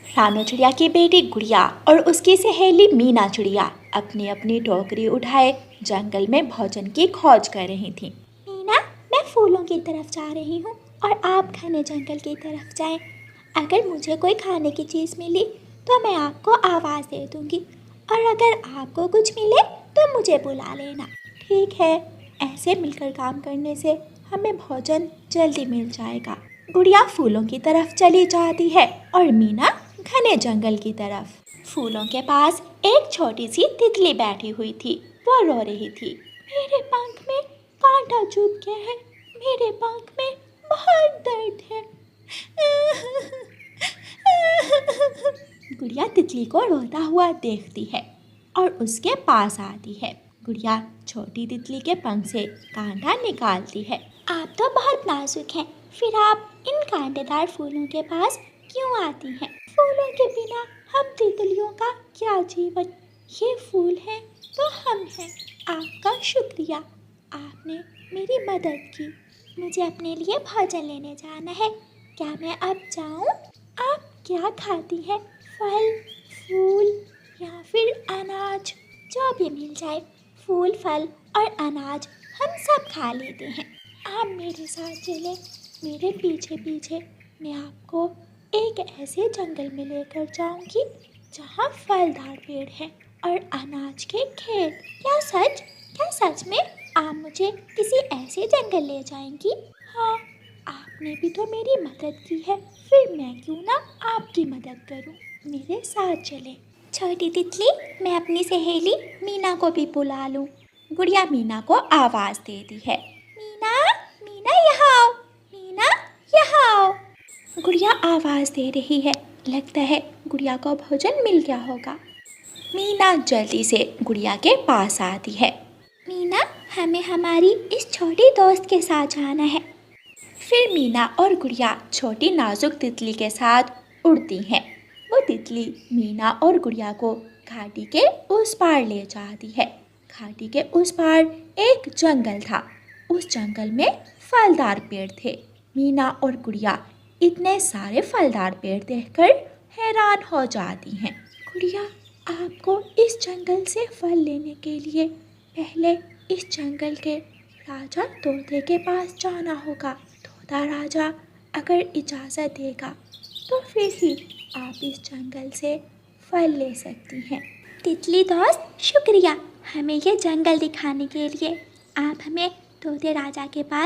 रानू चिड़िया की बेटी गुड़िया और उसकी सहेली मीना चिड़िया अपनी अपनी टोकरी उठाए जंगल में भोजन की खोज कर रही थी। मीना, मैं फूलों की तरफ जा रही हूँ और आप घने जंगल की तरफ जाएं। अगर मुझे कोई खाने की चीज़ मिली तो मैं आपको आवाज़ दे दूँगी और अगर आपको कुछ मिले तो मुझे बुला लेना। ठीक है, ऐसे मिलकर काम करने से हमें भोजन जल्दी मिल जाएगा। गुड़िया फूलों की तरफ चली जाती है और मीना घने जंगल की तरफ। फूलों के पास एक छोटी सी तितली बैठी हुई थी। वो रो रही थी। मेरे पंख में कांटा चुभ गया है, मेरे पंख में बहुत दर्द है। गुड़िया तितली को रोता हुआ देखती है और उसके पास आती है। गुड़िया छोटी तितली के पंख से कांटा निकालती है। आप तो बहुत नाजुक हैं, फिर आप इन कांटेदार फूलों के पास क्यों आती हैं? फूलों के बिना हम तितलियों का क्या जीवन, ये फूल हैं तो हम हैं। आपका शुक्रिया, आपने मेरी मदद की। मुझे अपने लिए भोजन लेने जाना है, क्या मैं अब जाऊं? आप क्या खाती हैं? फल, फूल या फिर अनाज? जो भी मिल जाए, फूल, फल और अनाज हम सब खा लेते हैं। आप मेरे साथ चलें, मेरे पीछे पीछे। मैं आपको एक ऐसे जंगल में लेकर जाऊंगी जहाँ फलदार पेड़ हैं और अनाज के खेत। क्या सच में आप मुझे किसी ऐसे जंगल ले जाएंगी? हाँ, आपने भी तो मेरी मदद की है, फिर मैं क्यों ना आपकी मदद करूं? मेरे साथ चले। छोटी तितली, मैं अपनी सहेली मीना को भी बुला लूं। गुड़िया मीना को आवाज़ देती है। मीना, मीना यहाँ आओ, मीना यहाँ आओ। गुड़िया आवाज़ दे रही है। लगता है गुड़िया को भोजन मिल गया होगा। मीना जल्दी से गुड़िया के पास आती है। मीना, हमें हमारी इस छोटी दोस्त के साथ जाना है। फिर मीना और गुड़िया छोटी नाजुक तितली के साथ उड़ती हैं। वो तितली मीना और गुड़िया को घाटी के उस पार ले जाती है। घाटी के उस पार एक जंगल था। उस जंगल में फलदार पेड़ थे। मीना और गुड़िया इतने सारे फलदार पेड़ देखकर हैरान हो जाती हैं। गुड़िया, आपको इस जंगल से फल लेने के लिए पहले इस जंगल के राजा तोते के पास जाना होगा। तोता राजा अगर इजाज़त देगा तो फिर ही आप इस जंगल से फल ले सकती हैं। तितली दोस्त, शुक्रिया हमें ये जंगल दिखाने के लिए। आप हमें तोते राजा के पास